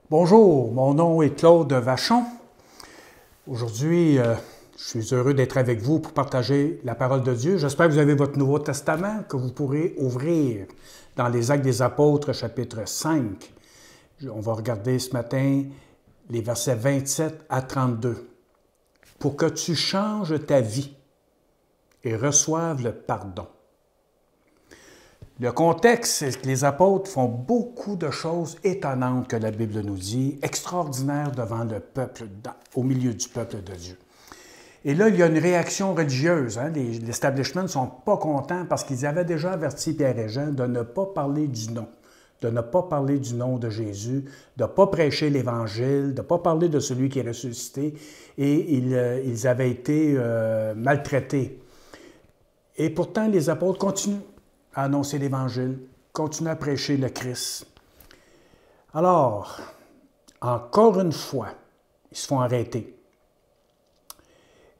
Bonjour, mon nom est Claude Vachon. Aujourd'hui, je suis heureux d'être avec vous pour partager la parole de Dieu. J'espère que vous avez votre Nouveau Testament, que vous pourrez ouvrir dans les Actes des Apôtres, chapitre 5. On va regarder ce matin les versets 27 à 32. Pour que tu changes ta vie et reçoives le pardon. Le contexte, c'est que les apôtres font beaucoup de choses étonnantes que la Bible nous dit, extraordinaires devant le peuple, au milieu du peuple de Dieu. Et là, il y a une réaction religieuse. L'establishment ne sont pas contents parce qu'ils avaient déjà averti Pierre et Jean de ne pas parler du nom, de ne pas parler du nom de Jésus, de ne pas prêcher l'Évangile, de ne pas parler de celui qui est ressuscité. Et ils avaient été maltraités. Et pourtant, les apôtres continuent à annoncer l'Évangile, continuent à prêcher le Christ. Alors, encore une fois, ils se font arrêter.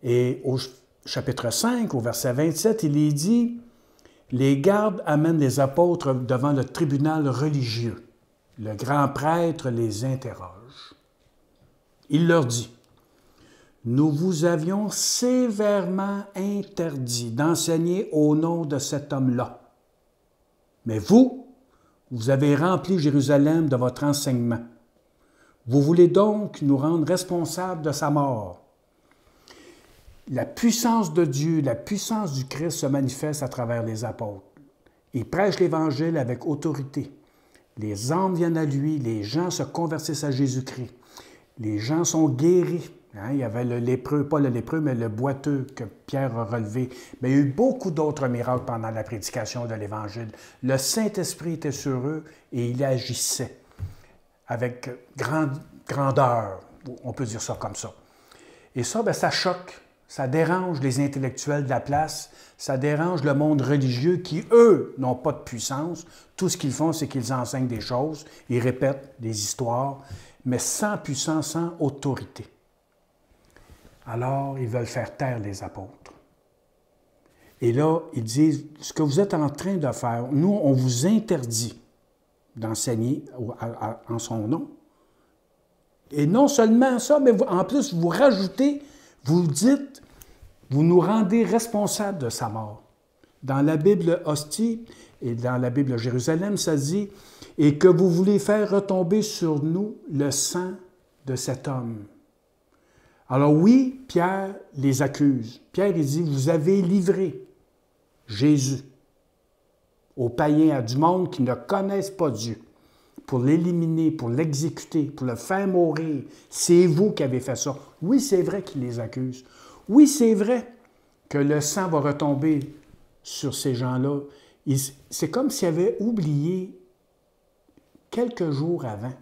Et au chapitre 5, au verset 27, il est dit « Les gardes amènent les apôtres devant le tribunal religieux. Le grand prêtre les interroge. Il leur dit « Nous vous avions sévèrement interdit d'enseigner au nom de cet homme-là. Mais vous avez rempli Jérusalem de votre enseignement. Vous voulez donc nous rendre responsables de sa mort. » La puissance de Dieu, la puissance du Christ se manifeste à travers les apôtres. Ils prêchent l'Évangile avec autorité. Les âmes viennent à lui, les gens se convertissent à Jésus-Christ. Les gens sont guéris. Il y avait le lépreux, pas le lépreux, mais le boiteux que Pierre a relevé. Mais il y a eu beaucoup d'autres miracles pendant la prédication de l'Évangile. Le Saint-Esprit était sur eux et il agissait avec grandeur. On peut dire ça comme ça. Et ça, ça choque. Ça dérange les intellectuels de la place. Ça dérange le monde religieux qui, eux, n'ont pas de puissance. Tout ce qu'ils font, c'est qu'ils enseignent des choses. Ils répètent des histoires, mais sans puissance, sans autorité. Alors, ils veulent faire taire les apôtres. Et là, ils disent, ce que vous êtes en train de faire, nous, on vous interdit d'enseigner en son nom. Et non seulement ça, mais en plus, vous rajoutez, vous dites, vous nous rendez responsables de sa mort. Dans la Bible Hostie et dans la Bible Jérusalem, ça dit, et que vous voulez faire retomber sur nous le sang de cet homme. Alors oui, Pierre les accuse. Pierre, il dit, vous avez livré Jésus aux païens, à du monde qui ne connaissent pas Dieu, pour l'éliminer, pour l'exécuter, pour le faire mourir. C'est vous qui avez fait ça. Oui, c'est vrai qu'il les accuse. Oui, c'est vrai que le sang va retomber sur ces gens-là. C'est comme s'ils avaient oublié quelques jours avant.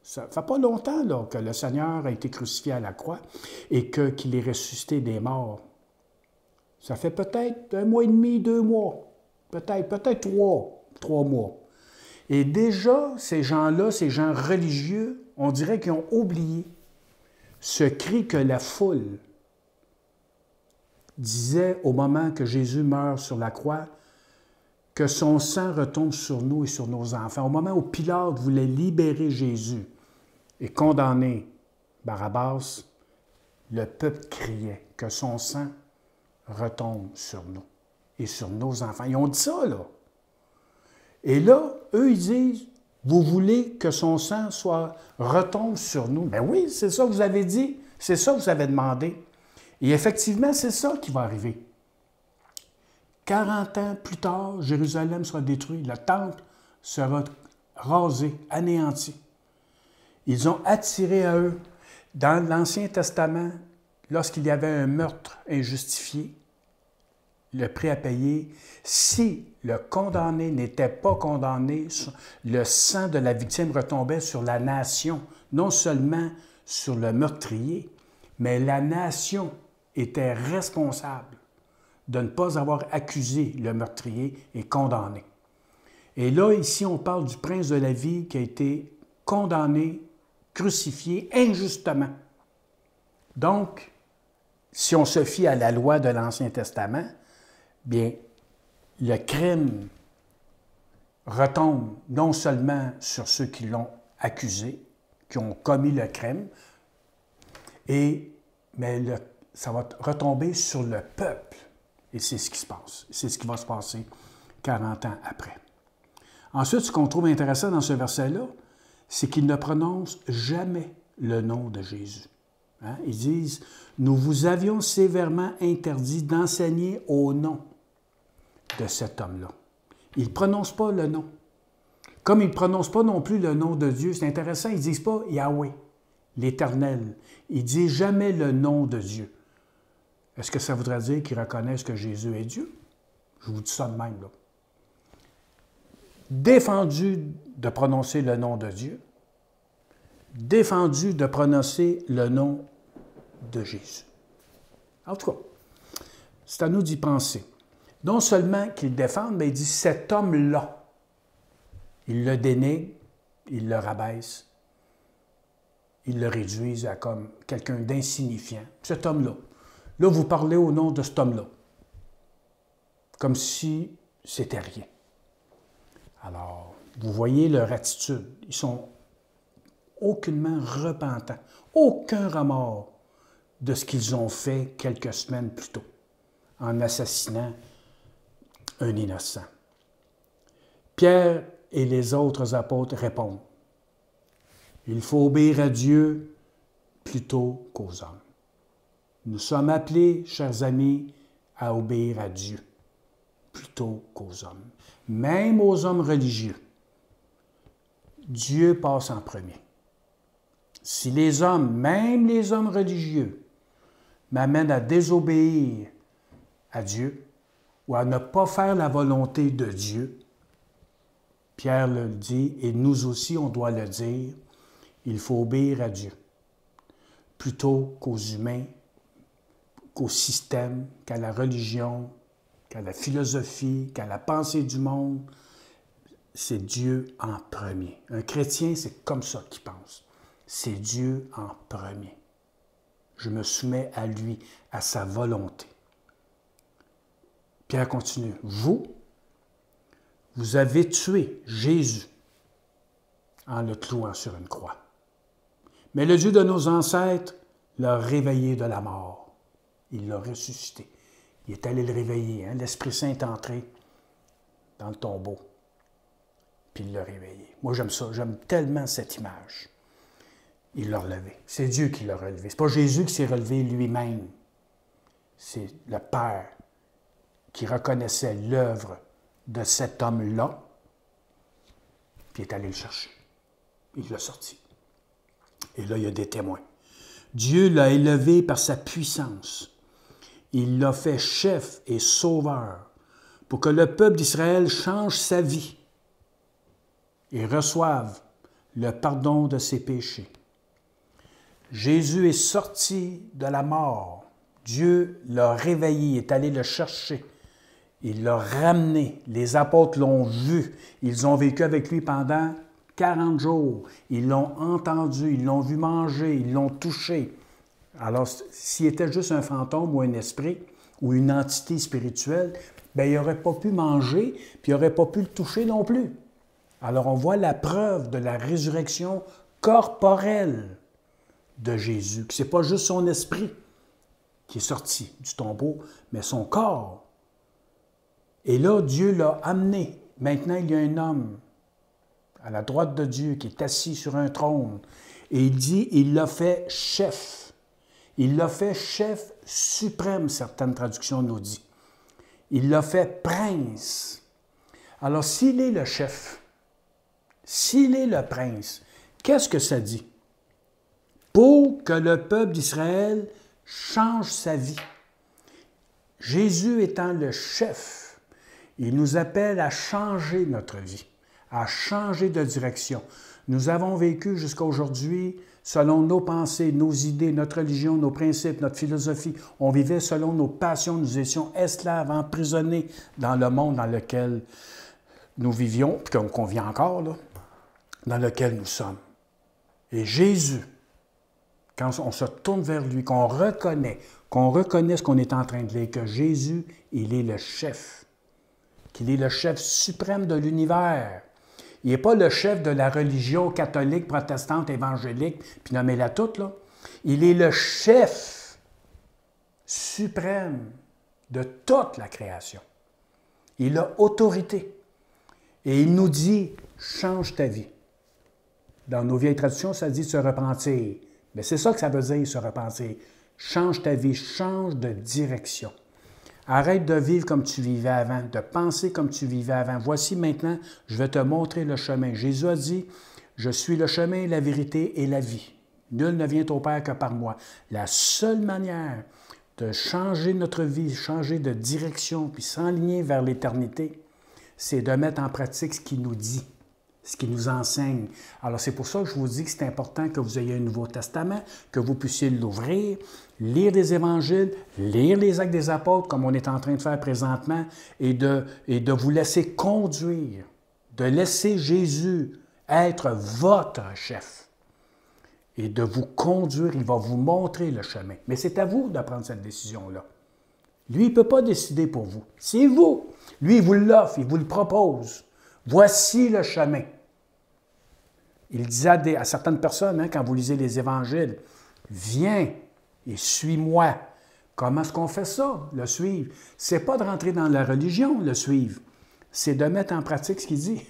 Ça ne fait pas longtemps là, que le Seigneur a été crucifié à la croix et qu'il est ressuscité des morts. Ça fait peut-être 1 mois et demi, 2 mois, peut-être 3 mois. Et déjà, ces gens-là, ces gens religieux, on dirait qu'ils ont oublié ce cri que la foule disait au moment que Jésus meurt sur la croix, que son sang retombe sur nous et sur nos enfants. Au moment où Pilate voulait libérer Jésus et condamner Barabbas, le peuple criait que son sang retombe sur nous et sur nos enfants. Ils ont dit ça, là. Et là, eux, ils disent, vous voulez que son sang retombe sur nous. Ben oui, c'est ça que vous avez dit, c'est ça que vous avez demandé. Et effectivement, c'est ça qui va arriver. 40 ans plus tard, Jérusalem sera détruit, le temple sera rasé, anéanti. Ils ont attiré à eux, dans l'Ancien Testament, lorsqu'il y avait un meurtre injustifié, le prix à payer, si le condamné n'était pas condamné, le sang de la victime retombait sur la nation, non seulement sur le meurtrier, mais la nation était responsable de ne pas avoir accusé le meurtrier et condamné. Et là, ici, on parle du prince de la vie qui a été condamné, crucifié injustement. Donc, si on se fie à la loi de l'Ancien Testament, bien, le crime retombe non seulement sur ceux qui l'ont accusé, qui ont commis le crime, mais ça va retomber sur le peuple. Et c'est ce qui se passe. C'est ce qui va se passer 40 ans après. Ensuite, ce qu'on trouve intéressant dans ce verset-là, c'est qu'ils ne prononcent jamais le nom de Jésus. Hein? Ils disent, « Nous vous avions sévèrement interdit d'enseigner au nom de cet homme-là. » Ils ne prononcent pas le nom. Comme ils ne prononcent pas non plus le nom de Dieu, c'est intéressant, ils ne disent pas Yahweh, l'Éternel. Ils ne disent jamais le nom de Dieu. Est-ce que ça voudrait dire qu'ils reconnaissent que Jésus est Dieu? Je vous dis ça de même, là. Défendu de prononcer le nom de Dieu, défendu de prononcer le nom de Jésus. En tout cas, c'est à nous d'y penser. Non seulement qu'ils défendent, mais il dit cet homme-là. Il le dénigre, il le rabaisse, il le réduisent à comme quelqu'un d'insignifiant. Cet homme-là. Là, vous parlez au nom de cet homme-là. Comme si c'était rien. Alors, vous voyez leur attitude. Ils sont aucunement repentants. Aucun remords de ce qu'ils ont fait quelques semaines plus tôt, en assassinant un innocent. Pierre et les autres apôtres répondent, « Il faut obéir à Dieu plutôt qu'aux hommes. » Nous sommes appelés, chers amis, à obéir à Dieu plutôt qu'aux hommes. Même aux hommes religieux, Dieu passe en premier. Si les hommes, même les hommes religieux, m'amènent à désobéir à Dieu ou à ne pas faire la volonté de Dieu, Pierre le dit, et nous aussi on doit le dire, il faut obéir à Dieu plutôt qu'aux humains, qu'au système, qu'à la religion, qu'à la philosophie, qu'à la pensée du monde. C'est Dieu en premier. Un chrétien, c'est comme ça qu'il pense. C'est Dieu en premier. Je me soumets à lui, à sa volonté. Pierre continue. Vous avez tué Jésus en le clouant sur une croix. Mais le Dieu de nos ancêtres l'a réveillé de la mort. Il l'a ressuscité. Il est allé le réveiller. Hein? L'Esprit Saint est entré dans le tombeau. Puis il l'a réveillé. Moi, j'aime ça. J'aime tellement cette image. Il l'a relevé. C'est Dieu qui l'a relevé. Ce n'est pas Jésus qui s'est relevé lui-même. C'est le Père qui reconnaissait l'œuvre de cet homme-là, puis est allé le chercher. Il l'a sorti. Et là, il y a des témoins. Dieu l'a élevé par sa puissance. Il l'a fait chef et sauveur pour que le peuple d'Israël change sa vie et reçoive le pardon de ses péchés. Jésus est sorti de la mort. Dieu l'a réveillé, il est allé le chercher. Il l'a ramené. Les apôtres l'ont vu. Ils ont vécu avec lui pendant 40 jours. Ils l'ont entendu, ils l'ont vu manger, ils l'ont touché. Alors, s'il était juste un fantôme ou un esprit ou une entité spirituelle, bien, il n'aurait pas pu manger, puis il n'aurait pas pu le toucher non plus. Alors, on voit la preuve de la résurrection corporelle de Jésus, que ce n'est pas juste son esprit qui est sorti du tombeau, mais son corps. Et là, Dieu l'a amené. Maintenant, il y a un homme à la droite de Dieu qui est assis sur un trône. Et il dit, il l'a fait chef. Il l'a fait chef suprême, certaines traductions nous disent. Il l'a fait prince. Alors, s'il est le chef, s'il est le prince, qu'est-ce que ça dit? Pour que le peuple d'Israël change sa vie. Jésus étant le chef, il nous appelle à changer notre vie, à changer de direction. Nous avons vécu jusqu'à aujourd'hui selon nos pensées, nos idées, notre religion, nos principes, notre philosophie. On vivait selon nos passions, nous étions esclaves, emprisonnés dans le monde dans lequel nous vivions, puis qu'on vit encore, là, dans lequel nous sommes. Et Jésus, quand on se tourne vers lui, qu'on reconnaît ce qu'on est en train de lire, que Jésus, il est le chef, qu'il est le chef suprême de l'univers. Il n'est pas le chef de la religion catholique, protestante, évangélique, puis nommez-la toute, là. Il est le chef suprême de toute la création. Il a autorité. Et il nous dit, change ta vie. Dans nos vieilles traditions, ça dit se repentir. Mais c'est ça que ça veut dire, se repentir. Change ta vie, change de direction. Arrête de vivre comme tu vivais avant, de penser comme tu vivais avant. Voici maintenant, je vais te montrer le chemin. Jésus a dit, je suis le chemin, la vérité et la vie. Nul ne vient au Père que par moi. La seule manière de changer notre vie, changer de direction, puis s'enligner vers l'éternité, c'est de mettre en pratique ce qu'il nous dit, ce qu'il nous enseigne. Alors, c'est pour ça que je vous dis que c'est important que vous ayez un Nouveau Testament, que vous puissiez l'ouvrir, lire des évangiles, lire les actes des apôtres, comme on est en train de faire présentement, et de vous laisser conduire, de laisser Jésus être votre chef et de vous conduire. Il va vous montrer le chemin. Mais c'est à vous de prendre cette décision-là. Lui, il ne peut pas décider pour vous. C'est vous. Lui, il vous l'offre, il vous le propose. Voici le chemin. Il disait à certaines personnes, hein, quand vous lisez les évangiles, « Viens et suis-moi ». Comment est-ce qu'on fait ça, le suivre? Ce n'est pas de rentrer dans la religion, le suivre. C'est de mettre en pratique ce qu'il dit.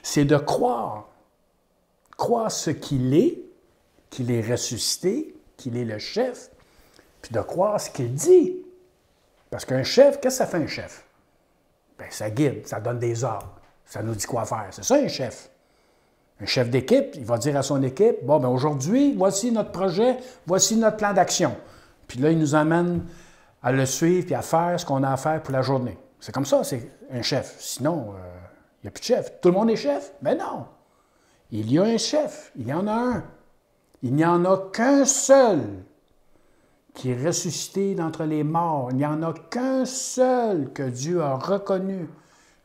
C'est de croire. Croire ce qu'il est ressuscité, qu'il est le chef, puis de croire ce qu'il dit. Parce qu'un chef, qu'est-ce que ça fait un chef? Bien, ça guide, ça donne des ordres, ça nous dit quoi faire. C'est ça un chef. Un chef d'équipe, il va dire à son équipe, bon, bien aujourd'hui, voici notre projet, voici notre plan d'action. Puis là, il nous amène à le suivre puis à faire ce qu'on a à faire pour la journée. C'est comme ça, c'est un chef. Sinon, il n'y a plus de chef. Tout le monde est chef? Mais non. Il y a un chef, il y en a un. Il n'y en a qu'un seul qui est ressuscité d'entre les morts. Il n'y en a qu'un seul que Dieu a reconnu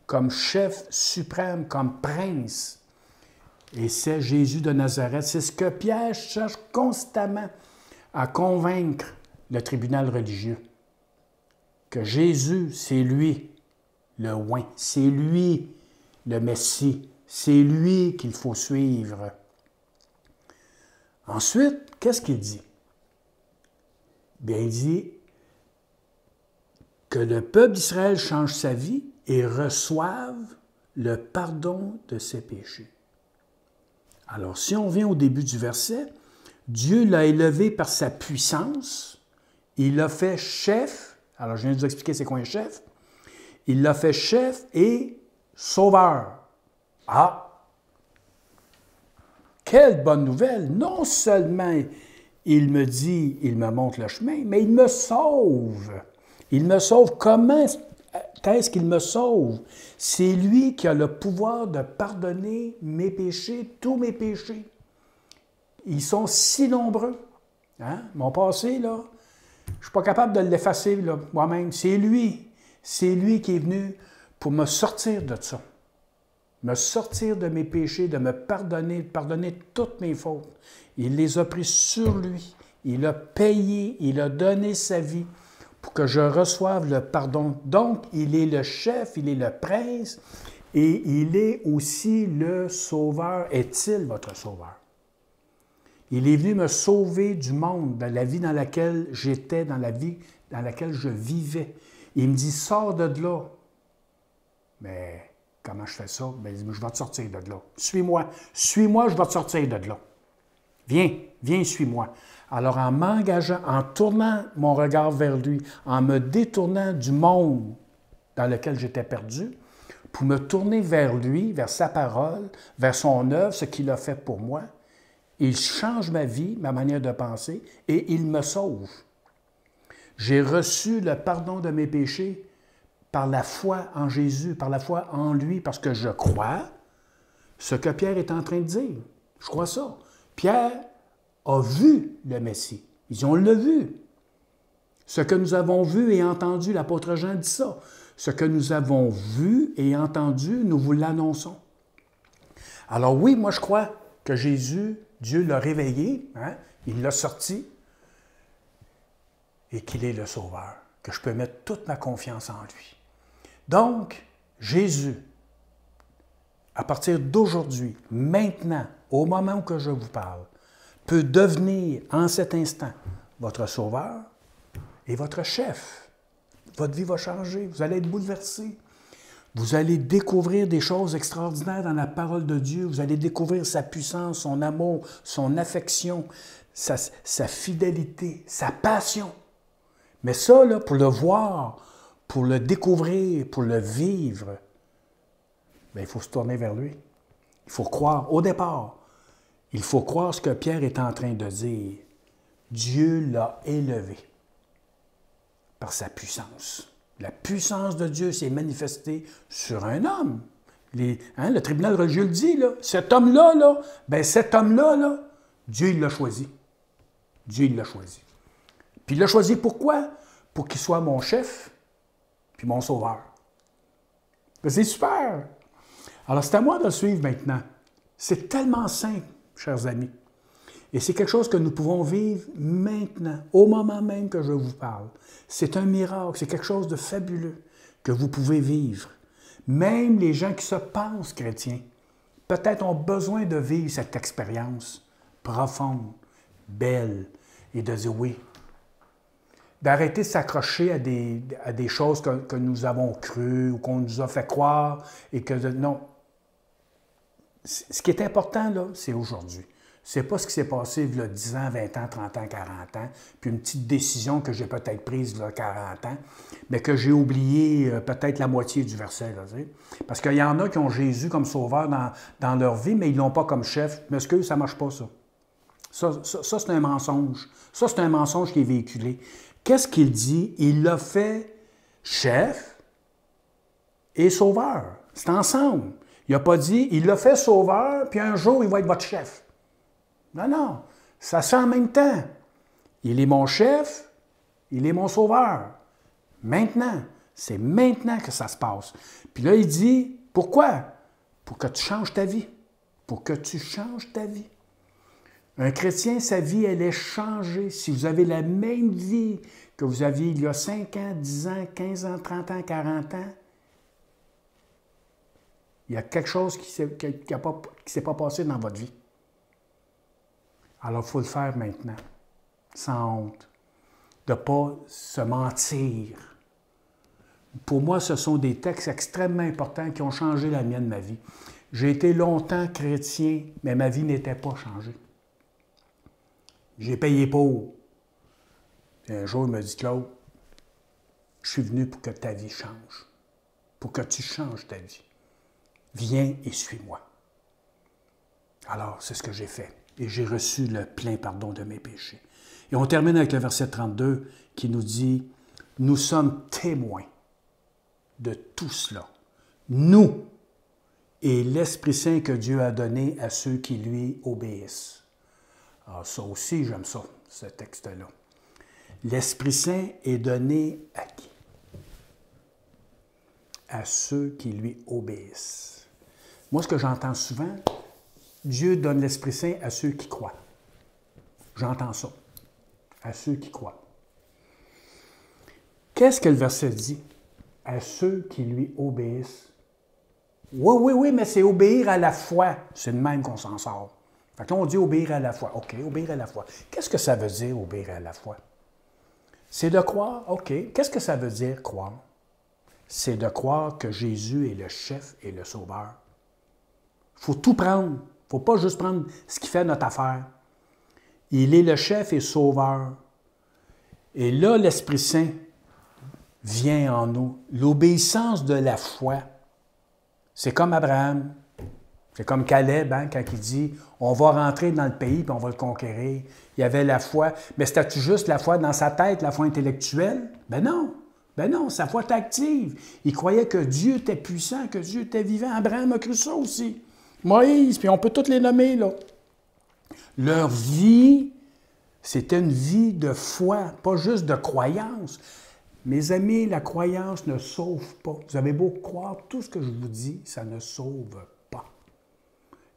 comme chef suprême, comme prince. Et c'est Jésus de Nazareth. C'est ce que Pierre cherche constamment à convaincre le tribunal religieux. Que Jésus, c'est lui le oint, c'est lui le Messie, c'est lui qu'il faut suivre. Ensuite, qu'est-ce qu'il dit? Bien, il dit que le peuple d'Israël change sa vie et reçoive le pardon de ses péchés. Alors, si on vient au début du verset, Dieu l'a élevé par sa puissance, il l'a fait chef. Alors, je viens de vous expliquer c'est quoi un chef. Il l'a fait chef et sauveur. Ah! Quelle bonne nouvelle! Non seulement il me dit, il me montre le chemin, mais il me sauve. Il me sauve. Comment est-ce qu'il me sauve? C'est lui qui a le pouvoir de pardonner mes péchés, tous mes péchés. Ils sont si nombreux. Hein? Mon passé, là, je ne suis pas capable de l'effacer moi-même. C'est lui. C'est lui qui est venu pour me sortir de ça. Me sortir de mes péchés, de me pardonner toutes mes fautes. Il les a pris sur lui. Il a payé, il a donné sa vie pour que je reçoive le pardon. Donc, il est le chef, il est le prince et il est aussi le sauveur. Est-il votre sauveur? Il est venu me sauver du monde, de la vie dans laquelle j'étais, dans la vie dans laquelle je vivais. Il me dit, sors de là. Mais comment je fais ça? Bien, je vais te sortir de là. Suis-moi. Suis-moi, je vais te sortir de là. Viens, suis-moi. Alors, en m'engageant, en tournant mon regard vers lui, en me détournant du monde dans lequel j'étais perdu, pour me tourner vers lui, vers sa parole, vers son œuvre, ce qu'il a fait pour moi, il change ma vie, ma manière de penser, et il me sauve. J'ai reçu le pardon de mes péchés par la foi en Jésus, par la foi en lui, parce que je crois ce que Pierre est en train de dire. Je crois ça. Pierre a vu le Messie. Ils dit, on l'a vu. Ce que nous avons vu et entendu, l'apôtre Jean dit ça. Ce que nous avons vu et entendu, nous vous l'annonçons. Alors oui, moi je crois que Jésus, Dieu l'a réveillé, hein? Il l'a sorti et qu'il est le Sauveur, que je peux mettre toute ma confiance en lui. Donc, Jésus à partir d'aujourd'hui, maintenant, au moment où je vous parle, peut devenir en cet instant votre sauveur et votre chef. Votre vie va changer, vous allez être bouleversé. Vous allez découvrir des choses extraordinaires dans la parole de Dieu. Vous allez découvrir sa puissance, son amour, son affection, sa fidélité, sa passion. Mais ça, là, pour le voir, pour le découvrir, pour le vivre, bien, il faut se tourner vers lui. Il faut croire. Au départ, il faut croire ce que Pierre est en train de dire. Dieu l'a élevé par sa puissance. La puissance de Dieu s'est manifestée sur un homme. Le tribunal religieux le dit, là. Cet homme-là, Dieu il l'a choisi. Dieu il l'a choisi. Puis il l'a choisi pourquoi? Pour qu'il soit mon chef puis mon sauveur. C'est super! Alors, c'est à moi de le suivre maintenant. C'est tellement simple, chers amis. Et c'est quelque chose que nous pouvons vivre maintenant, au moment même que je vous parle. C'est un miracle, c'est quelque chose de fabuleux que vous pouvez vivre. Même les gens qui se pensent chrétiens, peut-être ont besoin de vivre cette expérience profonde, belle, et de dire oui. D'arrêter de s'accrocher à des choses que nous avons crues ou qu'on nous a fait croire et que non. Ce qui est important, là, c'est aujourd'hui. C'est pas ce qui s'est passé il y a 10 ans, 20 ans, 30 ans, 40 ans, puis une petite décision que j'ai peut-être prise il y a 40 ans, mais que j'ai oublié peut-être la moitié du verset. Là, tu sais. Parce qu'il y en a qui ont Jésus comme sauveur dans leur vie, mais ils ne l'ont pas comme chef. Mais est-ce que ça ne marche pas, ça? Ça, c'est un mensonge. Ça, c'est un mensonge qui est véhiculé. Qu'est-ce qu'il dit? Il l'a fait chef et sauveur. C'est ensemble. Il n'a pas dit, il l'a fait sauveur, puis un jour, il va être votre chef. Non, non. Ça se fait en même temps. Il est mon chef, il est mon sauveur. Maintenant. C'est maintenant que ça se passe. Puis là, il dit, pourquoi? Pour que tu changes ta vie. Pour que tu changes ta vie. Un chrétien, sa vie, elle est changée. Si vous avez la même vie que vous aviez il y a 5 ans, 10 ans, 15 ans, 30 ans, 40 ans, il y a quelque chose qui ne s'est pas passé dans votre vie. Alors, il faut le faire maintenant, sans honte, de ne pas se mentir. Pour moi, ce sont des textes extrêmement importants qui ont changé la mienne, ma vie. J'ai été longtemps chrétien, mais ma vie n'était pas changée. J'ai payé pour. Puis un jour, il m'a dit, Claude, je suis venu pour que ta vie change, pour que tu changes ta vie. Viens et suis-moi. Alors, c'est ce que j'ai fait. Et j'ai reçu le plein pardon de mes péchés. Et on termine avec le verset 32 qui nous dit, nous sommes témoins de tout cela. Nous et l'Esprit Saint que Dieu a donné à ceux qui lui obéissent. Alors ça aussi, j'aime ça, ce texte-là. L'Esprit Saint est donné à qui? À ceux qui lui obéissent. Moi, ce que j'entends souvent, Dieu donne l'Esprit Saint à ceux qui croient. J'entends ça. À ceux qui croient. Qu'est-ce que le verset dit? À ceux qui lui obéissent. Oui, mais c'est obéir à la foi. C'est de même qu'on s'en sort. Fait que là, on dit obéir à la foi. OK, obéir à la foi. Qu'est-ce que ça veut dire, obéir à la foi? C'est de croire. OK. Qu'est-ce que ça veut dire, croire? C'est de croire que Jésus est le chef et le sauveur. Il faut tout prendre. Il ne faut pas juste prendre ce qui fait notre affaire. Il est le chef et sauveur. Et là, l'Esprit Saint vient en nous. L'obéissance de la foi, c'est comme Abraham. C'est comme Caleb, hein, quand il dit « On va rentrer dans le pays et on va le conquérir ». Il y avait la foi. Mais c'était-tu juste la foi dans sa tête, la foi intellectuelle? Ben non, sa foi était active. Il croyait que Dieu était puissant, que Dieu était vivant. Abraham a cru ça aussi. Moïse, puis on peut tous les nommer, là. Leur vie, c'était une vie de foi, pas juste de croyance. Mes amis, la croyance ne sauve pas. Vous avez beau croire tout ce que je vous dis, ça ne sauve pas.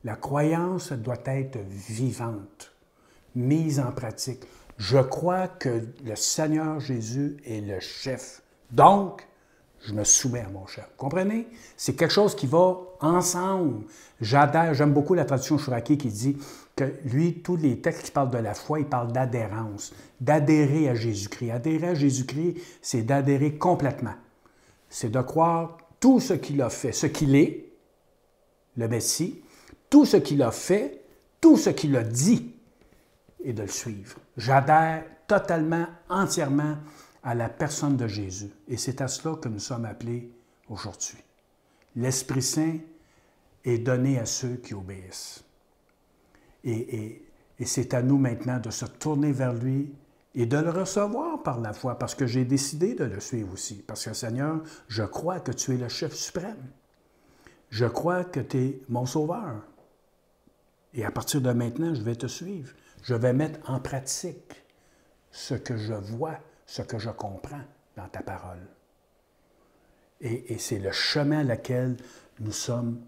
La croyance doit être vivante, mise en pratique. Je crois que le Seigneur Jésus est le chef. Donc, Je me soumets à mon chef. Vous comprenez? C'est quelque chose qui va ensemble. J'aime beaucoup la traduction Chouraki qui dit que lui, tous les textes qui parlent de la foi, ils parlent d'adhérence, d'adhérer à Jésus-Christ. Adhérer à Jésus-Christ, c'est d'adhérer complètement. C'est de croire tout ce qu'il a fait, ce qu'il est, le Messie, tout ce qu'il a fait, tout ce qu'il a dit, et de le suivre. J'adhère totalement, entièrement à la personne de Jésus. Et c'est à cela que nous sommes appelés aujourd'hui. L'Esprit Saint est donné à ceux qui obéissent. Et c'est à nous maintenant de se tourner vers lui et de le recevoir par la foi, parce que j'ai décidé de le suivre aussi. Parce que, Seigneur, je crois que tu es le chef suprême. Je crois que tu es mon sauveur. Et à partir de maintenant, je vais te suivre. Je vais mettre en pratique ce que je vois, ce que je comprends dans ta parole. Et c'est le chemin à lequel nous sommes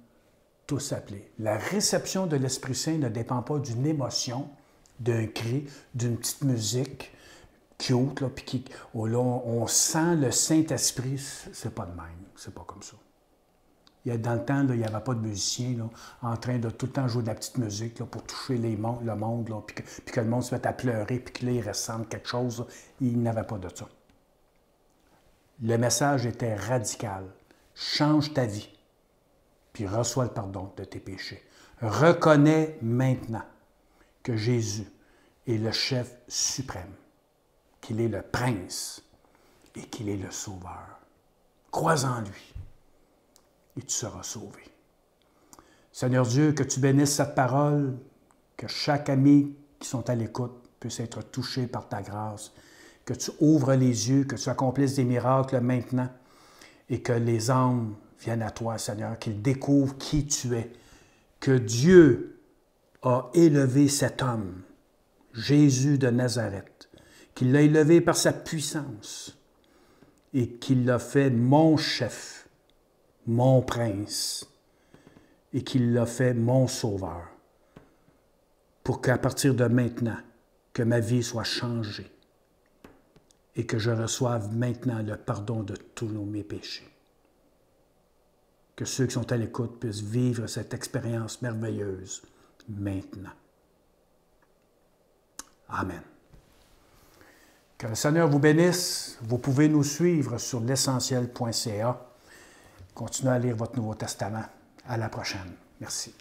tous appelés. La réception de l'Esprit Saint ne dépend pas d'une émotion, d'un cri, d'une petite musique cute, là, puis là, on sent le Saint-Esprit. C'est pas de même. C'est pas comme ça. Dans le temps, là, il n'y avait pas de musiciens là, en train de tout le temps jouer de la petite musique là, pour toucher le monde, là, puis que le monde se mette à pleurer, puis que là, il ressente quelque chose. Là. Il n'y avait pas de ça. Le message était radical. Change ta vie, puis reçois le pardon de tes péchés. Reconnais maintenant que Jésus est le chef suprême, qu'il est le prince et qu'il est le sauveur. Crois en lui. Et tu seras sauvé. Seigneur Dieu, que tu bénisses cette parole, que chaque ami qui sont à l'écoute puisse être touché par ta grâce, que tu ouvres les yeux, que tu accomplisses des miracles maintenant et que les âmes viennent à toi, Seigneur, qu'ils découvrent qui tu es, que Dieu a élevé cet homme, Jésus de Nazareth, qu'il l'a élevé par sa puissance et qu'il l'a fait mon chef, mon prince, et qu'il l'a fait mon sauveur, pour qu'à partir de maintenant, que ma vie soit changée et que je reçoive maintenant le pardon de tous mes péchés. Que ceux qui sont à l'écoute puissent vivre cette expérience merveilleuse maintenant. Amen. Que le Seigneur vous bénisse. Vous pouvez nous suivre sur l'essentiel.ca. Continuez à lire votre Nouveau Testament. À la prochaine. Merci.